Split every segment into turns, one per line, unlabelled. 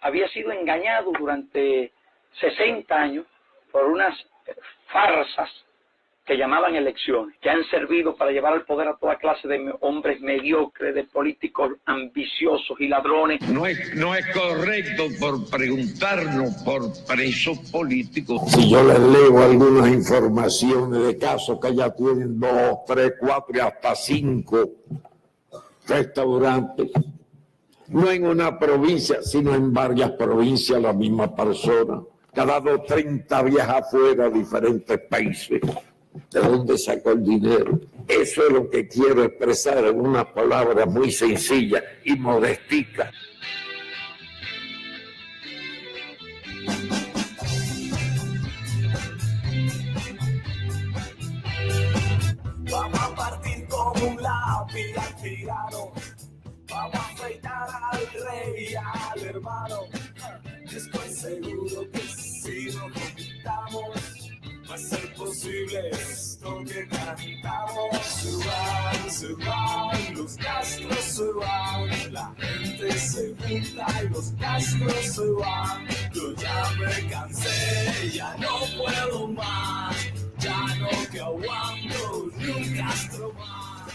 había sido engañado durante 60 años por unas farsas que llamaban elecciones, que han servido para llevar al poder a toda clase de hombres mediocres, de políticos ambiciosos y ladrones.
No es correcto por preguntarnos por presos políticos.
Si yo les leo algunas informaciones de casos que ya tienen 2, 3, 4 y hasta 5 restaurantes, no en una provincia, sino en varias provincias la misma persona, que ha dado 30 viajes afuera a diferentes países. ¿De dónde sacó el dinero? Eso es lo que quiero expresar en una palabra muy sencilla y modestica.
Vamos a partir con un lápiz al tirano. Vamos a afeitar al rey y al hermano. Estoy seguro que si nos juntamos va a ser posible esto que cantamos. Se van, los Castro se van. La gente se junta y los Castro se van. Yo ya me cansé, ya no puedo más. Ya no que aguanto ni un Castro más.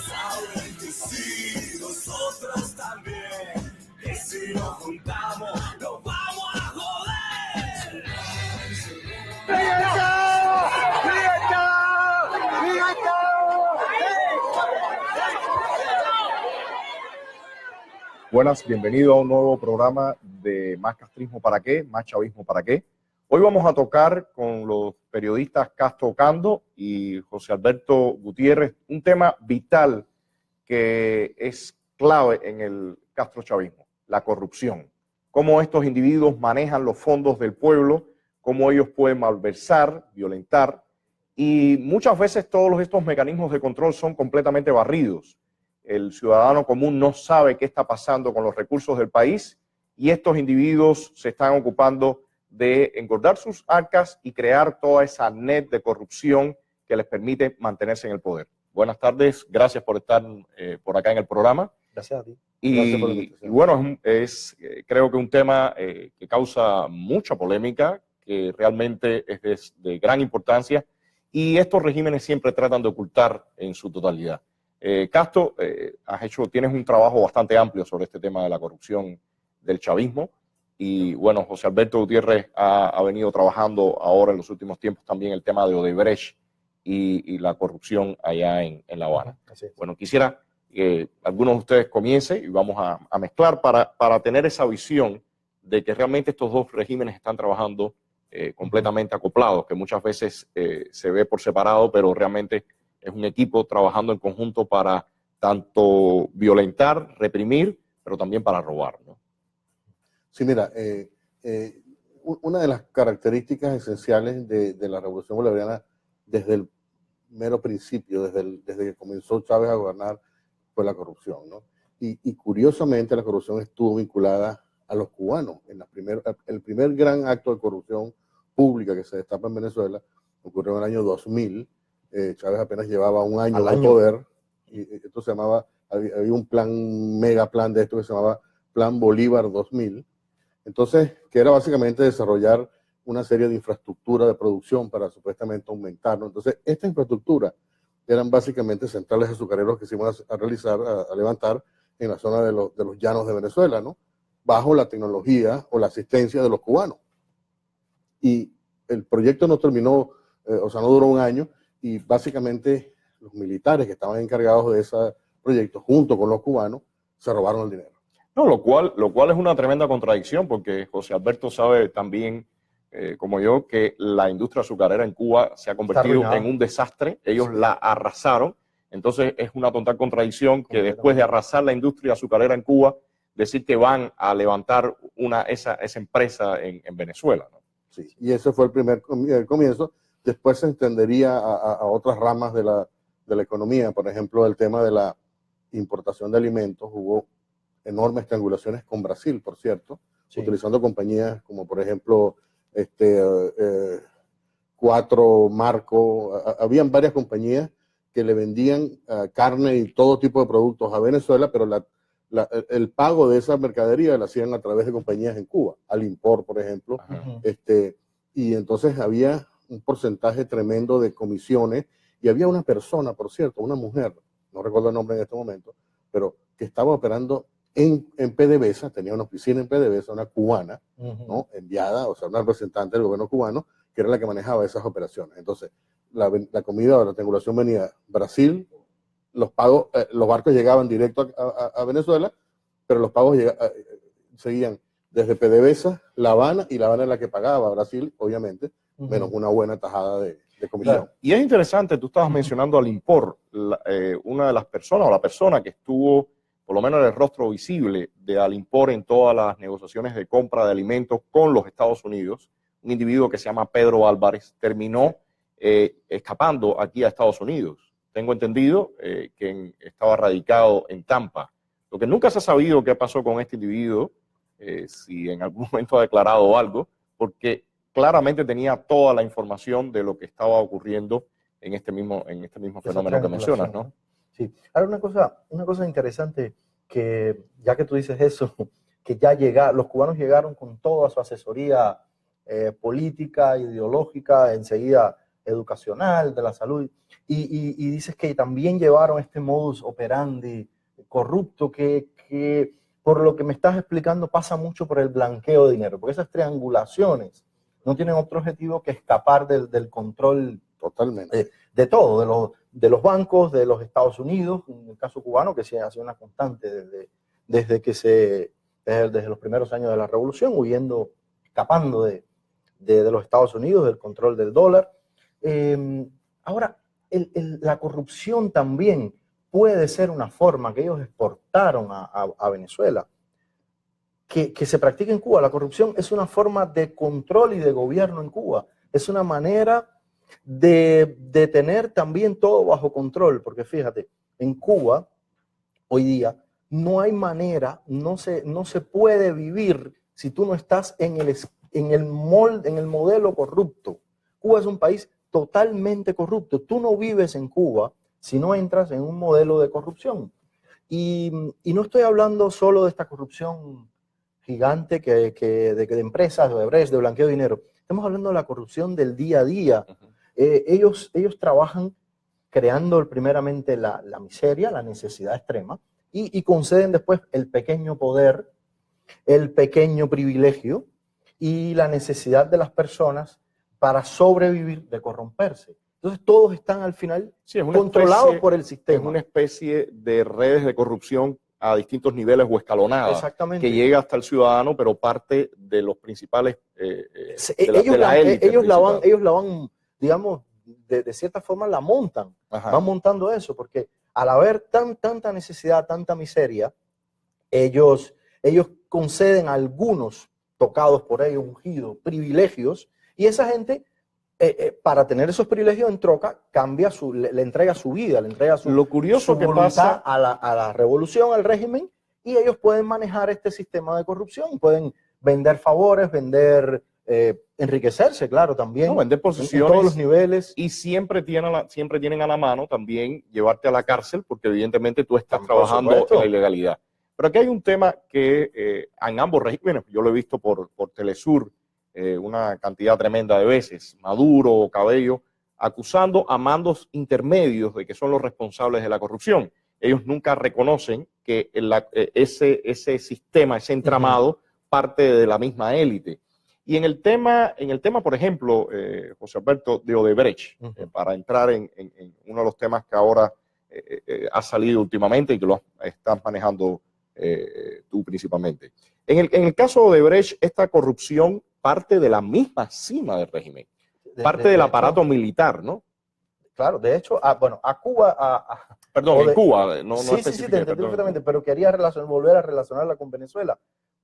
Saben que sí, nosotros también, que si nos juntamos nos vamos a joder.
Buenas, bienvenido a un nuevo programa de Más Castrismo para qué, Más Chavismo para qué. Hoy vamos a tocar con los periodistas Castro Ocando y José Alberto Gutiérrez un tema vital que es clave en el castrochavismo, la corrupción. Cómo estos individuos manejan los fondos del pueblo, cómo ellos pueden malversar, violentar, y muchas veces todos estos mecanismos de control son completamente barridos. El ciudadano común no sabe qué está pasando con los recursos del país y estos individuos se están ocupando de engordar sus arcas y crear toda esa net de corrupción que les permite mantenerse en el poder. Buenas tardes, gracias por estar por acá en el programa.
Gracias a ti.
Gracias por la invitación. Y bueno, creo que un tema que causa mucha polémica, que realmente es de gran importancia y estos regímenes siempre tratan de ocultar en su totalidad. Castro, tienes un trabajo bastante amplio sobre este tema de la corrupción del chavismo y bueno, José Alberto Gutiérrez ha venido trabajando ahora en los últimos tiempos también el tema de Odebrecht y la corrupción allá en La Habana. Bueno, quisiera que algunos de ustedes comiencen y vamos a mezclar para tener esa visión de que realmente estos dos regímenes están trabajando completamente acoplados, que muchas veces se ve por separado, pero realmente es un equipo trabajando en conjunto para tanto violentar, reprimir, pero también para robar, ¿no?
Sí, mira, una de las características esenciales de la Revolución Bolivariana desde el mero principio, desde que comenzó Chávez a gobernar, fue la corrupción, ¿no? Y curiosamente la corrupción estuvo vinculada a los cubanos. El primer gran acto de corrupción pública que se destapa en Venezuela ocurrió en el año 2000. Chávez apenas llevaba un año de poder y esto se llamaba, había un mega plan de esto que se llamaba Plan Bolívar 2000. Entonces, que era básicamente desarrollar una serie de infraestructura de producción para supuestamente aumentar, ¿no? Entonces, esta infraestructura eran básicamente centrales azucareros que se iban a levantar en la zona de los llanos de Venezuela, ¿no? Bajo la tecnología o la asistencia de los cubanos. Y el proyecto no terminó, no duró un año, y básicamente los militares que estaban encargados de ese proyecto, junto con los cubanos, se robaron el dinero.
No, lo cual es una tremenda contradicción, porque José Alberto sabe también, como yo, que la industria azucarera en Cuba se ha convertido en un desastre. Ellos la arrasaron. Entonces es una total contradicción que después de arrasar la industria azucarera en Cuba, decir que van a levantar esa empresa en Venezuela, ¿no?
Sí, y ese fue el comienzo. Después se extendería a otras ramas de la economía, por ejemplo, el tema de la importación de alimentos. Hubo enormes triangulaciones con Brasil, por cierto,
Sí.
utilizando compañías como, por ejemplo, Cuatro, Marco. Habían varias compañías que le vendían carne y todo tipo de productos a Venezuela, pero el pago de esa mercadería la hacían a través de compañías en Cuba, Alimport, por ejemplo.
Ujú.
Y entonces había un porcentaje tremendo de comisiones, y había una persona, por cierto, una mujer, no recuerdo el nombre en este momento, pero que estaba operando en PDVSA, tenía una oficina en PDVSA, una cubana,
Ujú.
¿no? Enviada, o sea, una representante del gobierno cubano, que era la que manejaba esas operaciones. Entonces, la comida o la triangulación venía Brasil, los pagos, los barcos llegaban directo a Venezuela, pero los pagos seguían desde PDVSA, La Habana, y La Habana es la que pagaba, Brasil, obviamente, menos una buena tajada de comisión.
Claro.
Y es interesante, tú estabas mencionando al Alimport, una de las personas o la persona que estuvo, por lo menos el rostro visible de Alimport en todas las negociaciones de compra de alimentos con los Estados Unidos, un individuo que se llama Pedro Álvarez, terminó escapando aquí a Estados Unidos. Tengo entendido que estaba radicado en Tampa. Lo que nunca se ha sabido qué pasó con este individuo, si en algún momento ha declarado algo, porque claramente tenía toda la información de lo que estaba ocurriendo en este mismo
Esa
fenómeno que mencionas,
triangulación,
¿no?
Sí. Ahora, una cosa interesante, que ya que tú dices eso, que los cubanos llegaron con toda su asesoría política, ideológica, enseguida educacional, de la salud, y dices que también llevaron este modus operandi corrupto que por lo que me estás explicando pasa mucho por el blanqueo de dinero, porque esas triangulaciones no tienen otro objetivo que escapar del control
Totalmente.
de todo, de los bancos, de los Estados Unidos, en el caso cubano, que sí ha sido una constante desde los primeros años de la revolución, escapando de los Estados Unidos, del control del dólar. Ahora, la corrupción también puede ser una forma que ellos exportaron a Venezuela, que se practica en Cuba. La corrupción es una forma de control y de gobierno en Cuba. Es una manera de tener también todo bajo control, porque fíjate, en Cuba hoy día no hay manera, no se puede vivir si tú no estás en el modelo corrupto. Cuba es un país totalmente corrupto. Tú no vives en Cuba si no entras en un modelo de corrupción. Y no estoy hablando solo de esta corrupción gigante de empresas, de Odebrecht, de blanqueo de dinero. Estamos hablando de la corrupción del día a día. Ellos trabajan creando primeramente la miseria, la necesidad extrema, y conceden después el pequeño poder, el pequeño privilegio y la necesidad de las personas para sobrevivir de corromperse. Entonces todos están al final controlados por el sistema.
Es una especie de redes de corrupción a distintos niveles o escalonadas.
Exactamente.
Que llega hasta el ciudadano, pero parte de los principales
ellos la van, digamos, de cierta forma la montan.
Ajá.
Van montando eso, porque al haber tanta necesidad, tanta miseria, ellos conceden a algunos tocados por ellos, ungidos, privilegios, y esa gente, para tener esos privilegios en troca, le entrega su vida, le entrega
Lo curioso
su
que
voluntad
pasa
a la revolución, al régimen, y ellos pueden manejar este sistema de corrupción, pueden vender favores, enriquecerse, claro, también.
No, vender posiciones
en todos los niveles.
Y siempre tienen a la mano también llevarte a la cárcel, porque evidentemente tú estás trabajando en la ilegalidad. Pero aquí hay un tema que en ambos regímenes, yo lo he visto por Telesur una cantidad tremenda de veces, Maduro, Cabello, acusando a mandos intermedios de que son los responsables de la corrupción. Ellos nunca reconocen que ese sistema, ese entramado, parte de la misma élite. Y en el tema, por ejemplo, José Alberto, de Odebrecht, para entrar en uno de los temas que ahora ha salido últimamente y que lo estás manejando tú principalmente. En el caso de Odebrecht, esta corrupción parte de la misma cima del régimen, parte del aparato militar, ¿no?
Claro, de hecho, a Cuba...
Perdón, en Cuba, no
sí, te entendí perfectamente, pero quería volver a relacionarla con Venezuela,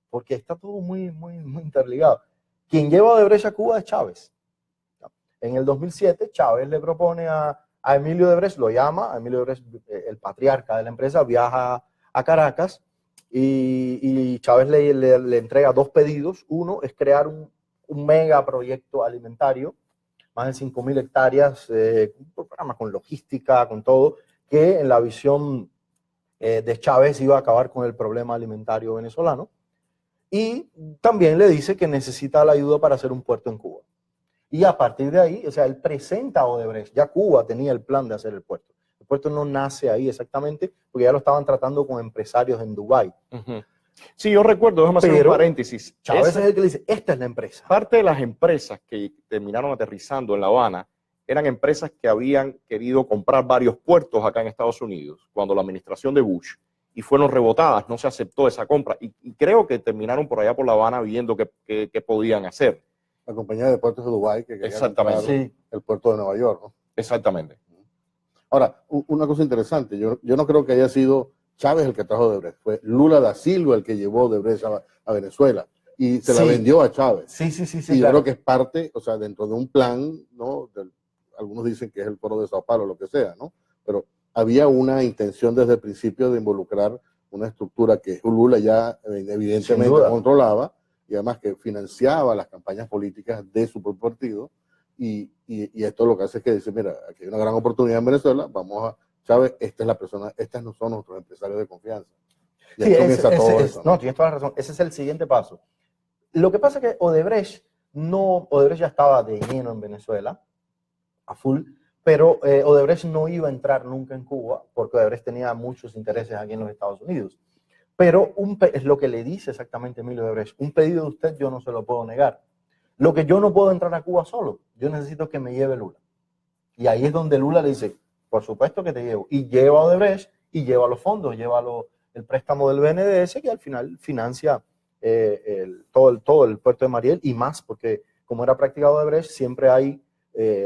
porque está todo muy, muy, muy interligado. Quien lleva a Odebrecht a Cuba es Chávez. En el 2007, Chávez le propone a Emilio Odebrecht, lo llama, a Emilio Odebrecht, el patriarca de la empresa, viaja a Caracas y Chávez le entrega 2 pedidos. Uno es crear un mega proyecto alimentario, más de 5.000 hectáreas, un programa con logística, con todo, que en la visión de Chávez iba a acabar con el problema alimentario venezolano. Y también le dice que necesita la ayuda para hacer un puerto en Cuba. Y a partir de ahí, o sea, él presenta a Odebrecht. Ya Cuba tenía el plan de hacer el puerto. El puerto no nace ahí exactamente, porque ya lo estaban tratando con empresarios en Dubái.
Sí, yo recuerdo, déjame hacer un paréntesis.
Chávez es el que le dice, esta es la empresa.
Parte de las empresas que terminaron aterrizando en La Habana eran empresas que habían querido comprar varios puertos acá en Estados Unidos cuando la administración de Bush, y fueron rebotadas, no se aceptó esa compra. Y creo que terminaron por allá por La Habana viendo qué podían hacer.
La compañía de puertos de Dubái que quería comprar el puerto de Nueva York, ¿no?
Exactamente.
Ahora, una cosa interesante, yo no creo que haya sido Chávez el que trajo Odebrecht, fue Lula da Silva el que llevó Odebrecht a Venezuela y se la vendió a Chávez.
Sí,
y yo creo que es parte, o sea, dentro de un plan, ¿no? Algunos dicen que es el foro de Sao Paulo, lo que sea, ¿no? Pero había una intención desde el principio de involucrar una estructura que Lula ya evidentemente controlaba y además que financiaba las campañas políticas de su propio partido. Y esto lo que hace es que dice, mira, aquí hay una gran oportunidad en Venezuela, vamos a, Chávez, esta es la persona, estos no son nuestros empresarios de confianza. Y
sí,
comienza todo eso, ¿no?
No, tienes toda la razón, ese es el siguiente paso. Lo que pasa es que Odebrecht ya estaba de lleno en Venezuela, a full, pero Odebrecht no iba a entrar nunca en Cuba, porque Odebrecht tenía muchos intereses aquí en los Estados Unidos. Pero es lo que le dice exactamente Emilio Odebrecht, un pedido de usted yo no se lo puedo negar. Lo que yo no puedo entrar a Cuba solo, yo necesito que me lleve Lula. Y ahí es donde Lula le dice, por supuesto que te llevo. Y lleva a Odebrecht y lleva los fondos, lleva el préstamo del BNDES que al final financia todo el puerto de Mariel y más, porque como era practicado Odebrecht, siempre hay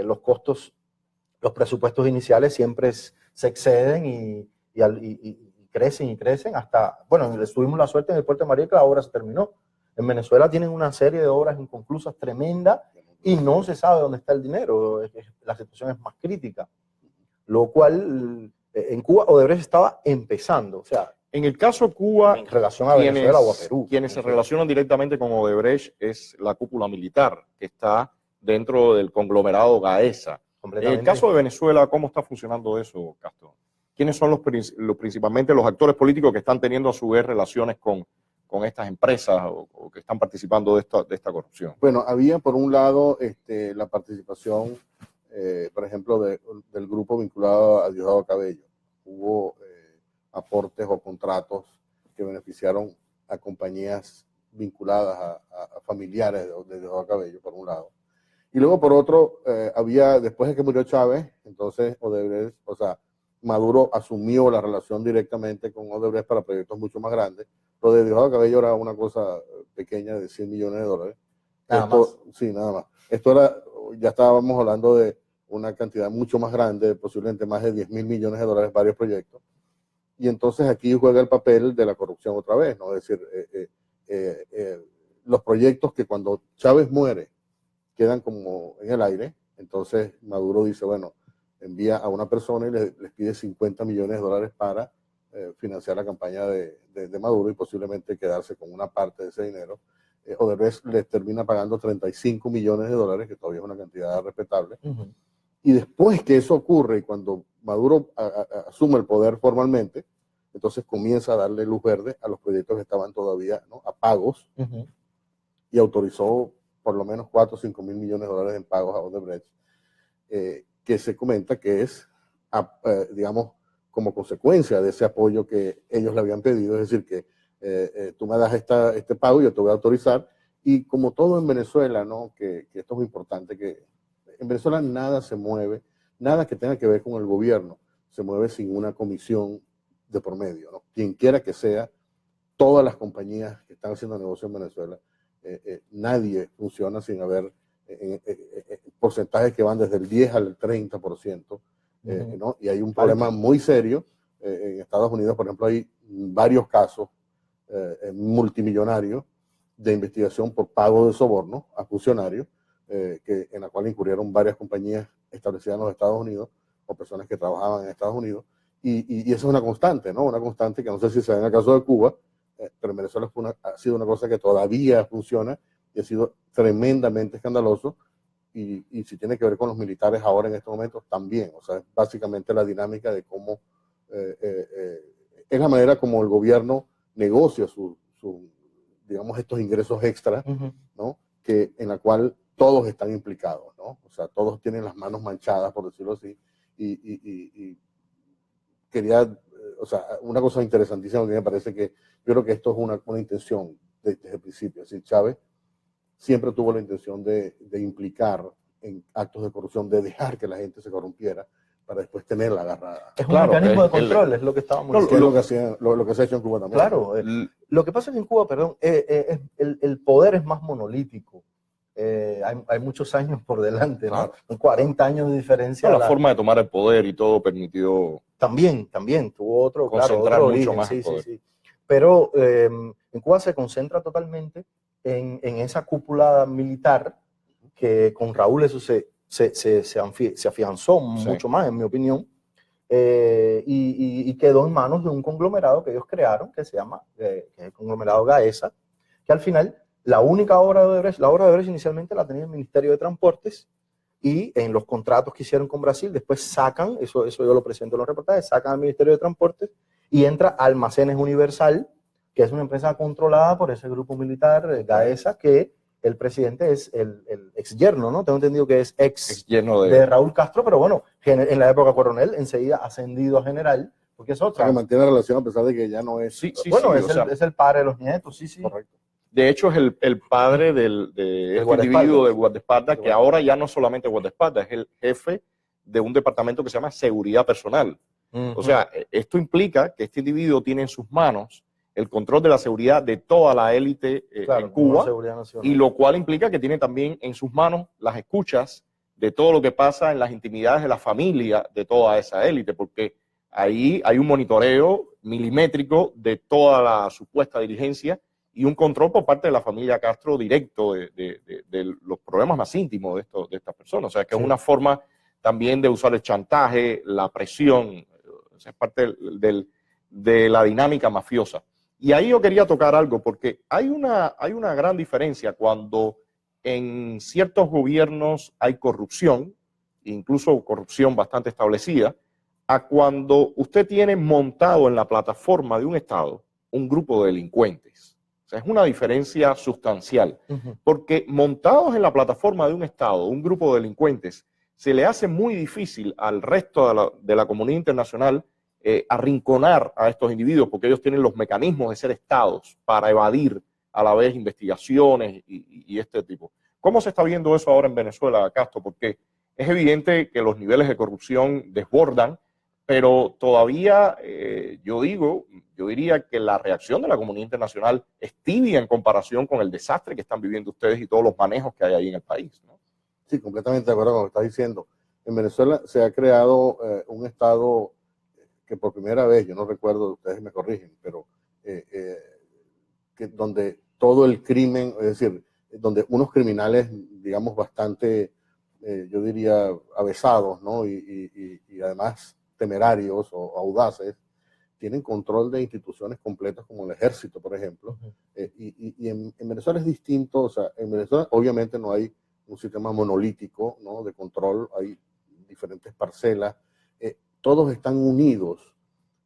los costos, los presupuestos iniciales siempre se exceden y crecen y crecen hasta, bueno, tuvimos la suerte en el puerto de Mariel que la obra se terminó. En Venezuela tienen una serie de obras inconclusas tremendas y no se sabe dónde está el dinero. La situación es más crítica. Lo cual, en Cuba, Odebrecht estaba empezando. O sea,
en el caso de Cuba,
en relación a Venezuela o a Perú.
Quienes se relacionan directamente con Odebrecht es la cúpula militar, que está dentro del conglomerado Gaesa. En el caso de Venezuela, ¿cómo está funcionando eso, Castro? ¿Quiénes son principalmente los actores políticos que están teniendo a su vez relaciones con estas empresas o que están participando de esta corrupción?
Bueno, había por un lado la participación, por ejemplo, del grupo vinculado a Diosdado Cabello. Hubo aportes o contratos que beneficiaron a compañías vinculadas a familiares de Diosdado Cabello, por un lado. Y luego, por otro, después de que murió Chávez, entonces Odebrecht, o sea, Maduro asumió la relación directamente con Odebrecht para proyectos mucho más grandes. Lo de Diosdado Cabello era una cosa pequeña de $100 millones.
Nada más.
Sí, nada más. Esto era, ya estábamos hablando de una cantidad mucho más grande, posiblemente más de $10.000 millones, varios proyectos. Y entonces aquí juega el papel de la corrupción otra vez, ¿no? Es decir, los proyectos que cuando Chávez muere quedan como en el aire, entonces Maduro dice, bueno, envía a una persona y les pide $50 millones para financiar la campaña de Maduro y posiblemente quedarse con una parte de ese dinero. Odebrecht les termina pagando $35 millones, que todavía es una cantidad respetable. Y después que eso ocurre y cuando Maduro asume el poder formalmente, entonces comienza a darle luz verde a los proyectos que estaban todavía, ¿no?, a pagos y autorizó por lo menos 4 o 5 mil millones de dólares en pagos a Odebrecht, que se comenta que es, digamos, como consecuencia de ese apoyo que ellos le habían pedido, es decir, que tú me das este pago y yo te voy a autorizar. Y como todo en Venezuela, ¿no?, que esto es muy importante, que en Venezuela nada se mueve, nada que tenga que ver con el gobierno, se mueve sin una comisión de por medio, ¿no? Quien quiera que sea, todas las compañías que están haciendo negocio en Venezuela, nadie funciona sin haber porcentajes que van desde el 10 al 30%, ¿no? Y hay un problema muy serio. En Estados Unidos, por ejemplo, hay varios casos multimillonarios de investigación por pago de soborno a funcionarios, en la cual incurrieron varias compañías establecidas en los Estados Unidos o personas que trabajaban en Estados Unidos. Y eso es una constante, ¿no? Una constante que no sé si se da en el caso de Cuba, pero en Venezuela ha sido una cosa que todavía funciona y ha sido tremendamente escandaloso. Y si tiene que ver con los militares ahora en estos momentos, también. O sea, es básicamente la dinámica de cómo es la manera como el gobierno negocia digamos, estos ingresos extra, ¿no? En la cual todos están implicados, ¿no? O sea, todos tienen las manos manchadas, por decirlo así. Y quería, o sea, una cosa interesantísima que me parece que yo creo que esto es una intención desde el principio. Es decir, Chávez siempre tuvo la intención de implicar en actos de corrupción, de dejar que la gente se corrompiera para después tenerla agarrada.
Es un mecanismo de control, es lo que estábamos diciendo.
Lo que se ha hecho en Cuba también.
Claro, lo que pasa es que en Cuba, perdón, el poder es más monolítico. Hay muchos años por delante, ¿no? Son 40 años de diferencia.
La forma de tomar el poder y todo permitió...
También tuvo otro,
concentrar
otro
mucho
origen,
más el poder.
Sí. Pero en Cuba se concentra totalmente en esa cúpula militar que con Raúl eso se afianzó mucho más, en mi opinión, y quedó en manos de un conglomerado que ellos crearon, que se llama, que es el conglomerado Gaesa, que al final la única obra de Odebrecht, la obra de Odebrecht inicialmente la tenía el Ministerio de Transportes, y en los contratos que hicieron con Brasil, después sacan, eso yo lo presento en los reportajes, sacan al Ministerio de Transportes y entra Almacenes Universal, que es una empresa controlada por ese grupo militar, Gaesa, que el presidente es el ex yerno, ¿no? Tengo entendido que es ex yerno de Raúl Castro, pero bueno, en la época coronel, enseguida ascendido a general, porque es otra.
Que mantiene relación a pesar de que ya no es...
Es el padre de los nietos, sí.
Correcto.
De hecho, es el padre de este individuo de guardaespaldas, que ahora ya no solamente guardaespaldas, es el jefe de un departamento que se llama Seguridad Personal. O sea, esto implica que este individuo tiene en sus manos el control de la seguridad de toda la élite en Cuba, y lo cual implica que tiene también en sus manos las escuchas de todo lo que pasa en las intimidades de la familia de toda esa élite, porque ahí hay un monitoreo milimétrico de toda la supuesta dirigencia y un control por parte de la familia Castro directo de los problemas más íntimos de estas personas. O sea, que es una forma también de usar el chantaje, la presión, o sea, es parte de la dinámica mafiosa. Y ahí yo quería tocar algo, porque hay una gran diferencia cuando en ciertos gobiernos hay corrupción, incluso corrupción bastante establecida, a cuando usted tiene montado en la plataforma de un Estado un grupo de delincuentes. O sea, es una diferencia sustancial, porque montados en la plataforma de un Estado, un grupo de delincuentes, se le hace muy difícil al resto de la comunidad internacional arrinconar a estos individuos, porque ellos tienen los mecanismos de ser estados para evadir a la vez investigaciones y este tipo. ¿Cómo se está viendo eso ahora en Venezuela, Castro? Porque es evidente que los niveles de corrupción desbordan, pero todavía yo diría que la reacción de la comunidad internacional es tibia en comparación con el desastre que están viviendo ustedes y todos los manejos que hay ahí en el país, ¿no?
Sí, completamente de acuerdo con lo que estás diciendo. En Venezuela se ha creado un Estado que por primera vez, yo no recuerdo, ustedes me corrigen, pero donde todo el crimen, es decir, donde unos criminales, digamos, bastante, yo diría, avesados, ¿no? Y además temerarios o audaces, tienen control de instituciones completas como el ejército, por ejemplo. Y en Venezuela es distinto, o sea, en Venezuela obviamente no hay un sistema monolítico, ¿no? De control, hay diferentes parcelas, todos están unidos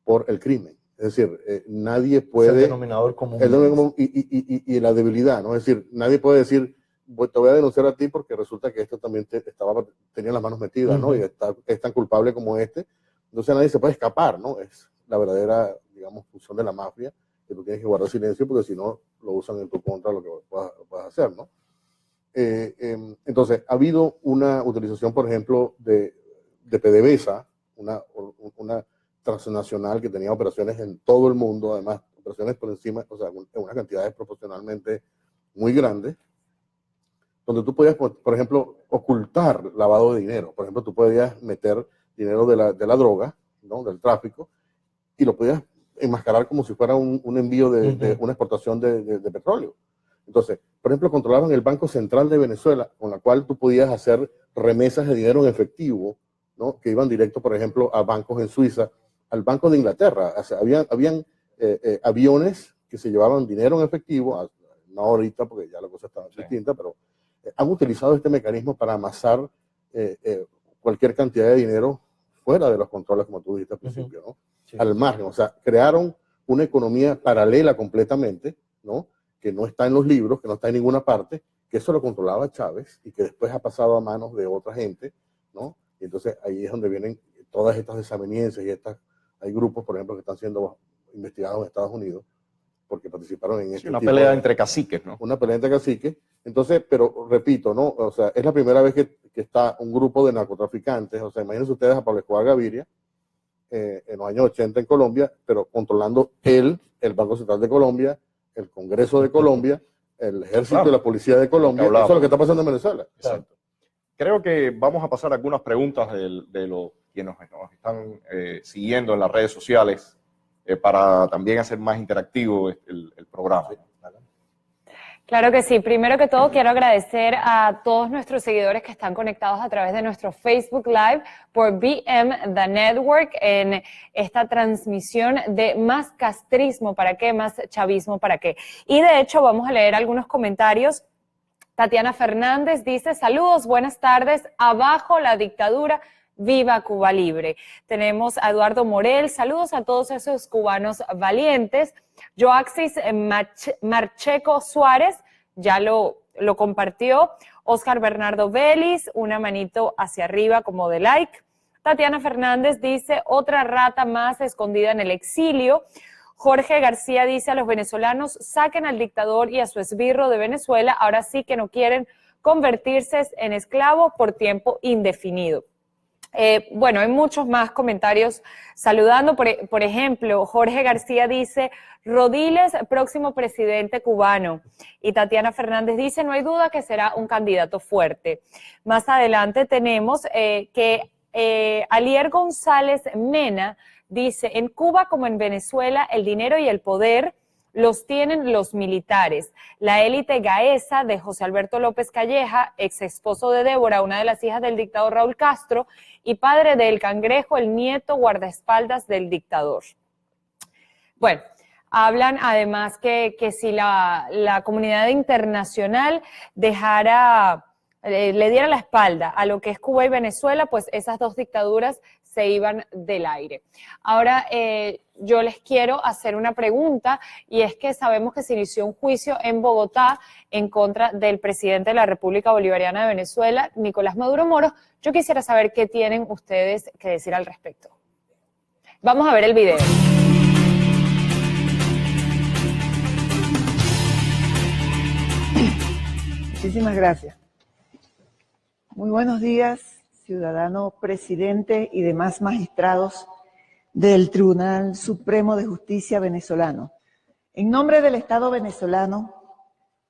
por el crimen. Es decir, nadie puede...
el denominador común.
Y la debilidad, ¿no? Es decir, nadie puede decir, te voy a denunciar a ti porque resulta que esto también tenía las manos metidas, ¿no? Y es tan culpable como este. Entonces nadie se puede escapar, ¿no? Es la verdadera, digamos, función de la mafia, que tú tienes que guardar silencio porque si no lo usan en tu contra lo que vas a hacer, ¿no? Entonces, ha habido una utilización, por ejemplo, de PDVSA, una transnacional que tenía operaciones en todo el mundo, además operaciones por encima, o sea, en unas cantidades proporcionalmente muy grandes, donde tú podías, por ejemplo, ocultar lavado de dinero. Por ejemplo, tú podías meter dinero de la droga, ¿no? Del tráfico, y lo podías enmascarar como si fuera un envío de una exportación de petróleo. Entonces, por ejemplo, controlaban el Banco Central de Venezuela, con la cual tú podías hacer remesas de dinero en efectivo, ¿no? Que iban directo, por ejemplo, a bancos en Suiza, al Banco de Inglaterra. O sea, habían aviones que se llevaban dinero en efectivo, no ahorita porque ya la cosa está distinta, pero han utilizado este mecanismo para amasar cualquier cantidad de dinero fuera de los controles, como tú dijiste al principio, ¿no?
Sí.
Al margen, o sea, crearon una economía paralela completamente, ¿no? Que no está en los libros, que no está en ninguna parte, que eso lo controlaba Chávez y que después ha pasado a manos de otra gente, ¿no? Y entonces ahí es donde vienen todas estas desavenencias y hay grupos, por ejemplo, que están siendo investigados en Estados Unidos porque participaron en
una pelea entre caciques, ¿no?
Una pelea entre caciques. Entonces, pero repito, ¿no? O sea, es la primera vez que está un grupo de narcotraficantes, o sea, imagínense ustedes a Pablo Escobar Gaviria, en los años 80 en Colombia, pero controlando el Banco Central de Colombia, el Congreso de Colombia, el Ejército y la Policía de Colombia. Eso es lo que está pasando en Venezuela.
Exacto. Creo que vamos a pasar algunas preguntas de los quienes nos están siguiendo en las redes sociales para también hacer más interactivo el programa.
Claro que sí. Primero que todo, quiero agradecer a todos nuestros seguidores que están conectados a través de nuestro Facebook Live por BM The Network en esta transmisión de Más Castrismo para qué, más chavismo para qué. Y de hecho, vamos a leer algunos comentarios. Tatiana Fernández dice, saludos, buenas tardes, abajo la dictadura, viva Cuba Libre. Tenemos a Eduardo Morel, saludos a todos esos cubanos valientes. Joaxis Marcheco Suárez, ya lo compartió. Oscar Bernardo Vélez, una manito hacia arriba como de like. Tatiana Fernández dice, otra rata más escondida en el exilio. Jorge García dice, a los venezolanos saquen al dictador y a su esbirro de Venezuela, ahora sí que no quieren convertirse en esclavo por tiempo indefinido. Bueno, hay muchos más comentarios saludando. Por ejemplo, Jorge García dice, Rodiles, próximo presidente cubano. Y Tatiana Fernández dice, no hay duda que será un candidato fuerte. Más adelante tenemos que Alier González Mena dice, en Cuba como en Venezuela, el dinero y el poder los tienen los militares. La élite gaesa de José Alberto López Calleja, ex esposo de Débora, una de las hijas del dictador Raúl Castro, y padre del Cangrejo, el nieto guardaespaldas del dictador. Bueno, hablan además que si la comunidad internacional le diera la espalda a lo que es Cuba y Venezuela, pues esas dos dictaduras se iban del aire. Ahora, yo les quiero hacer una pregunta, y es que sabemos que se inició un juicio en Bogotá en contra del presidente de la República Bolivariana de Venezuela, Nicolás Maduro Moros. Yo quisiera saber qué tienen ustedes que decir al respecto. Vamos a ver el video.
Muchísimas gracias. Muy buenos días, ciudadano presidente y demás magistrados del Tribunal Supremo de Justicia venezolano. En nombre del Estado venezolano,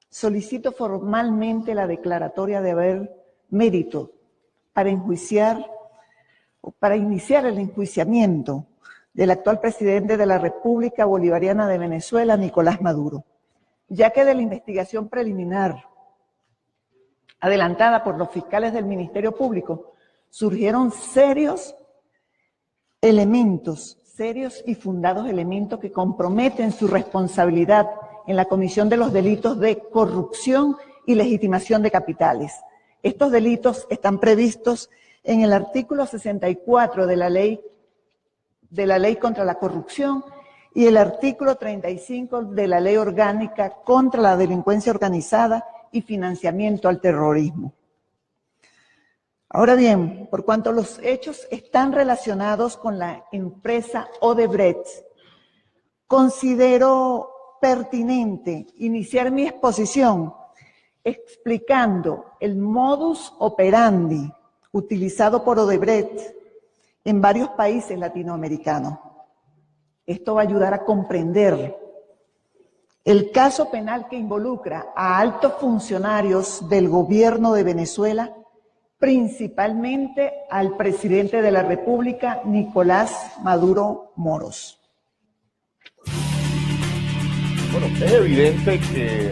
solicito formalmente la declaratoria de haber mérito para enjuiciar o para iniciar el enjuiciamiento del actual presidente de la República Bolivariana de Venezuela, Nicolás Maduro, ya que de la investigación preliminar adelantada por los fiscales del Ministerio Público, surgieron serios y fundados elementos que comprometen su responsabilidad en la comisión de los delitos de corrupción y legitimación de capitales. Estos delitos están previstos en el artículo 64 de la ley contra la corrupción y el artículo 35 de la ley orgánica contra la delincuencia organizada y financiamiento al terrorismo. Ahora bien, por cuanto los hechos están relacionados con la empresa Odebrecht, considero pertinente iniciar mi exposición explicando el modus operandi utilizado por Odebrecht en varios países latinoamericanos. Esto va a ayudar a comprender el caso penal que involucra a altos funcionarios del gobierno de Venezuela, principalmente al presidente de la República, Nicolás Maduro Moros.
Bueno, es evidente que,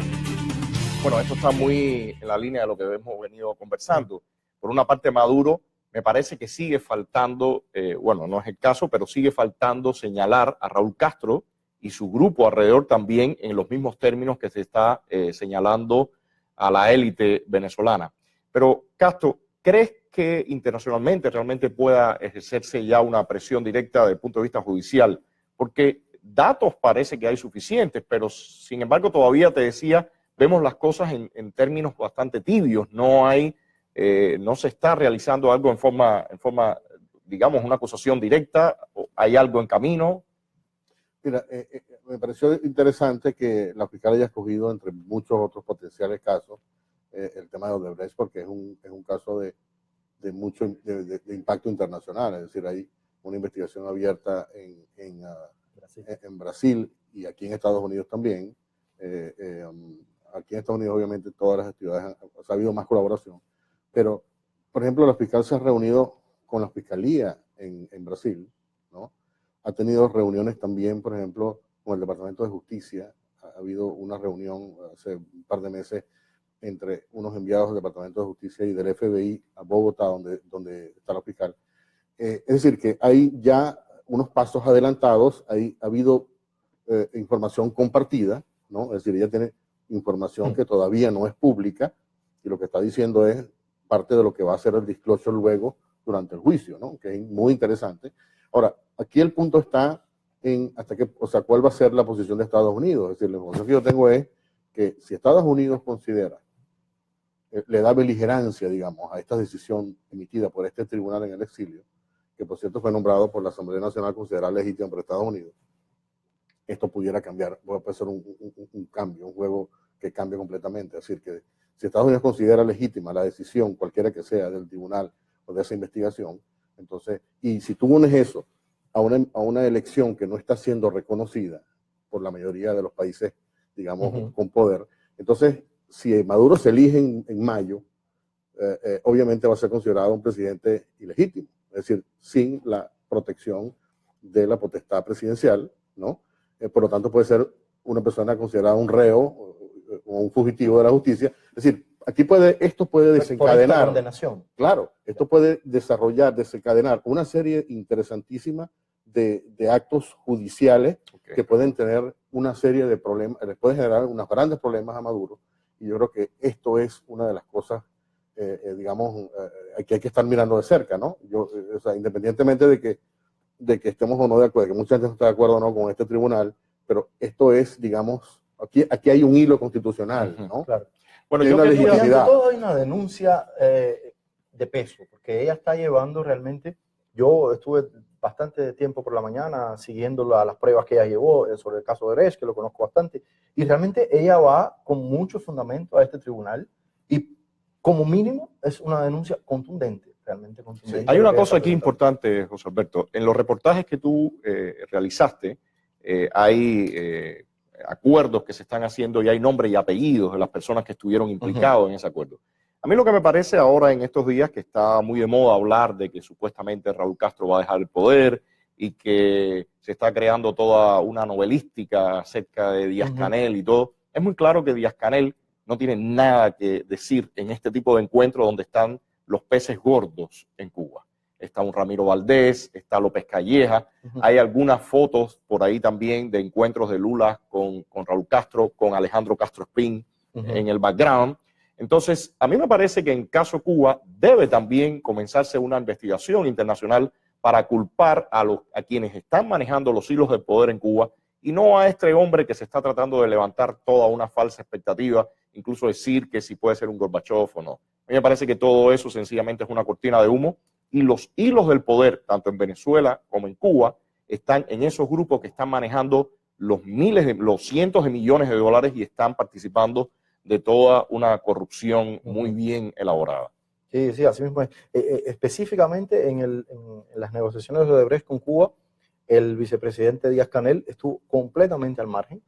bueno, esto está muy en la línea de lo que hemos venido conversando. Por una parte, Maduro, me parece que sigue faltando, bueno, no es el caso, pero sigue faltando señalar a Raúl Castro y su grupo alrededor también en los mismos términos que se está señalando a la élite venezolana. Pero, Castro, ¿crees que internacionalmente realmente pueda ejercerse ya una presión directa desde el punto de vista judicial? Porque datos parece que hay suficientes, pero sin embargo todavía te decía, vemos las cosas en términos bastante tibios. No hay, no se está realizando algo en forma, digamos, una acusación directa. ¿Hay algo en camino?
Mira, me pareció interesante que la fiscal haya escogido entre muchos otros potenciales casos el tema de Odebrecht, porque es un caso de mucho de impacto internacional. Es decir, hay una investigación abierta en Brasil y aquí en Estados Unidos también. Aquí en Estados Unidos, obviamente, todas las actividades ha habido más colaboración, pero, por ejemplo, la fiscal se ha reunido con la fiscalía en Brasil, ¿no? Ha tenido reuniones también, por ejemplo, con el Departamento de Justicia. Ha habido una reunión hace un par de meses entre unos enviados del Departamento de Justicia y del FBI a Bogotá, donde está la fiscal. Es decir, que hay ya unos pasos adelantados, ha habido información compartida, ¿no? Es decir, ella tiene información que todavía no es pública y lo que está diciendo es parte de lo que va a ser el disclosure luego durante el juicio, ¿no? Que es muy interesante. Ahora, aquí el punto está en cuál va a ser la posición de Estados Unidos. Es decir, la información que yo tengo es que si Estados Unidos considera, le da beligerancia, digamos, a esta decisión emitida por este tribunal en el exilio, que por cierto fue nombrado por la Asamblea Nacional considerada legítima por Estados Unidos, esto pudiera cambiar, puede ser un cambio, un juego que cambie completamente. Es decir, que si Estados Unidos considera legítima la decisión, cualquiera que sea, del tribunal o de esa investigación, entonces, y si tú unes eso a una elección que no está siendo reconocida por la mayoría de los países, digamos, con poder, entonces, si Maduro se elige en mayo, obviamente va a ser considerado un presidente ilegítimo, es decir, sin la protección de la potestad presidencial, ¿no? Por lo tanto, puede ser una persona considerada un reo o un fugitivo de la justicia. Es decir, aquí esto puede desencadenar.
Por esta condenación.
Claro, esto puede desencadenar una serie interesantísima de actos judiciales que pueden tener una serie de problemas, les puede generar unos grandes problemas a Maduro. Y yo creo que esto es una de las cosas, digamos, que hay que estar mirando de cerca, ¿no? O sea, independientemente de que estemos o no de acuerdo, que mucha gente no está de acuerdo o no con este tribunal, pero esto es, digamos, aquí hay un hilo constitucional, ¿no?
Claro.
Bueno, hay una legitimidad.
Ante todo hay una denuncia de peso, porque ella está llevando realmente, yo estuve bastante tiempo por la mañana siguiendo las pruebas que ella llevó sobre el caso de Odebrecht, que lo conozco bastante, y realmente ella va con mucho fundamento a este tribunal y como mínimo es una denuncia contundente. Realmente contundente.
Sí. Hay una cosa aquí importante, José Alberto. En los reportajes que tú realizaste, hay acuerdos que se están haciendo y hay nombres y apellidos de las personas que estuvieron implicados en ese acuerdo. A mí lo que me parece ahora en estos días que está muy de moda hablar de que supuestamente Raúl Castro va a dejar el poder y que se está creando toda una novelística acerca de Díaz-Canel y todo. Es muy claro que Díaz-Canel no tiene nada que decir en este tipo de encuentros donde están los peces gordos en Cuba. Está un Ramiro Valdés, está López Calleja, hay algunas fotos por ahí también de encuentros de Lula con Raúl Castro, con Alejandro Castro Espín en el background. Entonces, a mí me parece que en caso Cuba debe también comenzarse una investigación internacional para culpar a quienes están manejando los hilos del poder en Cuba y no a este hombre que se está tratando de levantar toda una falsa expectativa, incluso decir que si puede ser un Gorbachev o no. A mí me parece que todo eso sencillamente es una cortina de humo y los hilos del poder, tanto en Venezuela como en Cuba, están en esos grupos que están manejando los cientos de millones de dólares y están participando de toda una corrupción muy bien elaborada.
Sí, sí, así mismo es. Específicamente en las negociaciones de Odebrecht con Cuba, el vicepresidente Díaz-Canel estuvo completamente al margen.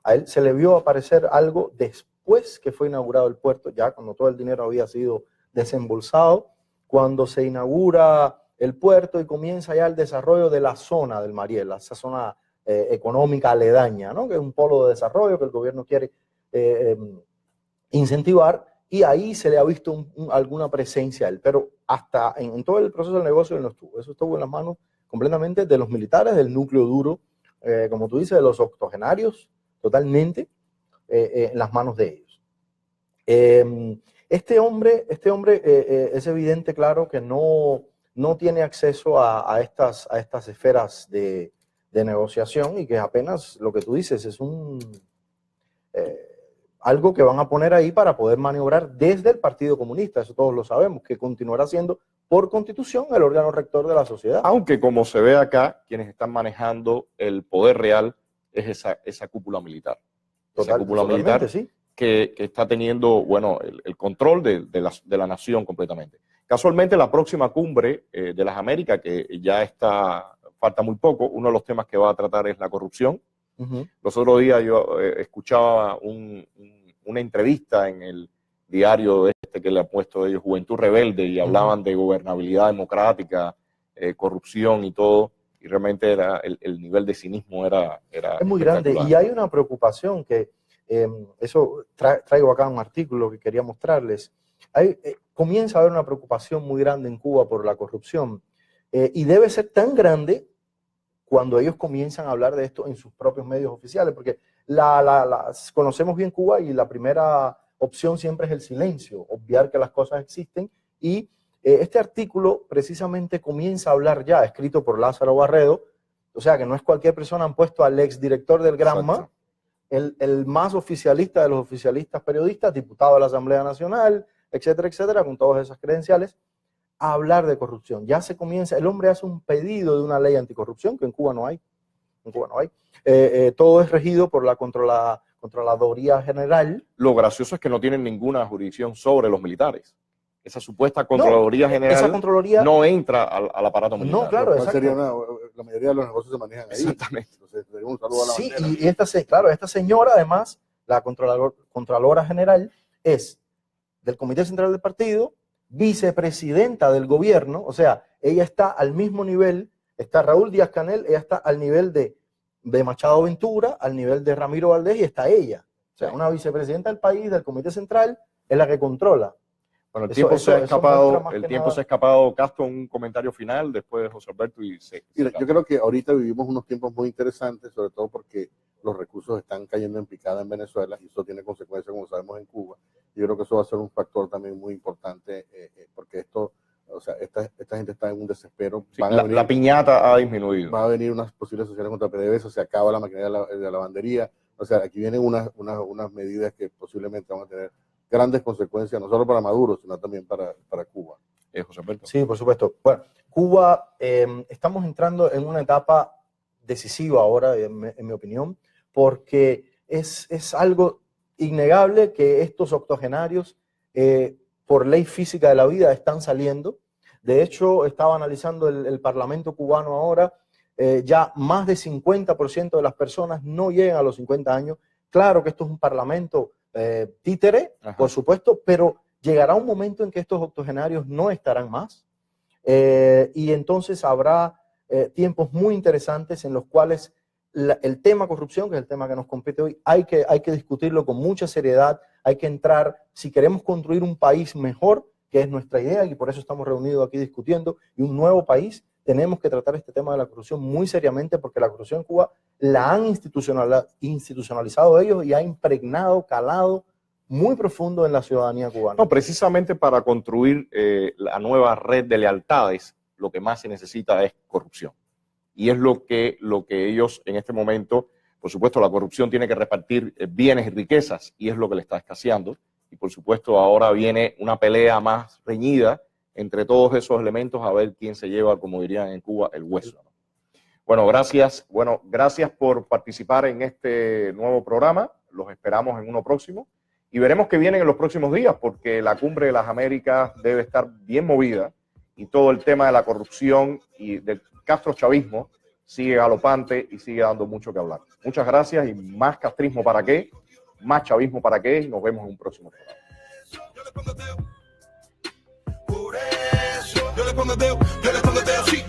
A él se le vio aparecer algo después que fue inaugurado el puerto, ya cuando todo el dinero había sido desembolsado, cuando se inaugura el puerto y comienza ya el desarrollo de la zona del Mariel, esa zona económica aledaña, ¿no? Que es un polo de desarrollo que el gobierno quiere incentivar, y ahí se le ha visto alguna presencia a él, pero hasta en todo el proceso del negocio él no estuvo. Eso estuvo en las manos completamente de los militares, del núcleo duro como tú dices, de los octogenarios totalmente en las manos de ellos. Este hombre es evidente, claro, que no tiene acceso a estas esferas de negociación y que apenas lo que tú dices es algo que van a poner ahí para poder maniobrar desde el Partido Comunista. Eso todos lo sabemos, que continuará siendo por constitución el órgano rector de la sociedad.
Aunque, como se ve acá, quienes están manejando el poder real es esa cúpula militar. Esa cúpula militar,
sí,
que está teniendo, bueno, el control de la nación completamente. Casualmente, la próxima cumbre de las Américas, que ya falta muy poco, uno de los temas que va a tratar es la corrupción. Los otros días yo escuchaba una entrevista en el diario que le ha puesto ellos, Juventud Rebelde, y hablaban de gobernabilidad democrática, corrupción y todo, y realmente el nivel de cinismo era
es muy grande. Y hay una preocupación que traigo acá un artículo que quería mostrarles. Comienza a haber una preocupación muy grande en Cuba por la corrupción, y debe ser tan grande cuando ellos comienzan a hablar de esto en sus propios medios oficiales, porque conocemos bien Cuba y la primera opción siempre es el silencio, obviar que las cosas existen, y este artículo precisamente comienza a hablar ya, escrito por Lázaro Barredo, o sea que no es cualquier persona, han puesto al exdirector del Granma, el más oficialista de los oficialistas periodistas, diputado de la Asamblea Nacional, etcétera, etcétera, con todas esas credenciales, a hablar de corrupción. Ya se comienza, el hombre hace un pedido de una ley anticorrupción, que en Cuba no hay. En Cuba no hay. Todo es regido por la Contraloría General.
Lo gracioso es que no tienen ninguna jurisdicción sobre los militares. Esa supuesta Contraloría General
esa Contraloría
no entra al aparato militar.
No, claro,
la mayoría de los negocios se manejan ahí.
Exactamente.
Entonces, un saludo a la
sí,
bandera.
y esta señora, además, la Contralora General, es del Comité Central del Partido, vicepresidenta del gobierno, o sea, ella está al mismo nivel, está Raúl Díaz-Canel, ella está al nivel de Machado Ventura, al nivel de Ramiro Valdés, y está ella. O sea, una vicepresidenta del país, del Comité Central, es la que controla.
Bueno, el tiempo se ha escapado. Castro, un comentario final, después de José Alberto.
Mira, yo creo que ahorita vivimos unos tiempos muy interesantes, sobre todo porque los recursos están cayendo en picada en Venezuela, y eso tiene consecuencias, como sabemos, en Cuba. Yo creo que eso va a ser un factor también muy importante, porque esta gente está en un desespero.
Sí, la piñata ha disminuido.
Va a venir unas posibles sanciones contra PDVSA, se acaba la maquinaria de la lavandería. O sea, aquí vienen unas medidas que posiblemente van a tener grandes consecuencias, no solo para Maduro, sino también para Cuba.
José Alberto.
Sí, por supuesto. Bueno, Cuba, estamos entrando en una etapa decisiva ahora, en mi opinión, porque es algo innegable que estos octogenarios, por ley física de la vida, están saliendo. De hecho, estaba analizando el Parlamento cubano ahora, ya más de 50% de las personas no llegan a los 50 años. Claro que esto es un parlamento títere, por supuesto, pero llegará un momento en que estos octogenarios no estarán más, y entonces habrá tiempos muy interesantes en los cuales el tema corrupción, que es el tema que nos compete hoy, hay que discutirlo con mucha seriedad, hay que entrar, si queremos construir un país mejor, que es nuestra idea, y por eso estamos reunidos aquí discutiendo, y un nuevo país, tenemos que tratar este tema de la corrupción muy seriamente, porque la corrupción en Cuba la han institucionalizado ellos y ha impregnado, calado muy profundo en la ciudadanía cubana.
No, precisamente para construir la nueva red de lealtades, lo que más se necesita es corrupción. Y es lo que ellos en este momento, por supuesto, la corrupción tiene que repartir bienes y riquezas, y es lo que le está escaseando. Y por supuesto, ahora viene una pelea más reñida entre todos esos elementos, a ver quién se lleva, como dirían en Cuba, el hueso. Bueno, gracias. Bueno, gracias por participar en este nuevo programa. Los esperamos en uno próximo. Y veremos qué vienen en los próximos días, porque la Cumbre de las Américas debe estar bien movida, y todo el tema de la corrupción y del castrochavismo sigue galopante y sigue dando mucho que hablar. Muchas gracias, y más castrismo para qué, más chavismo para qué, y nos vemos en un próximo programa.
Yo le pongo dedo, sí.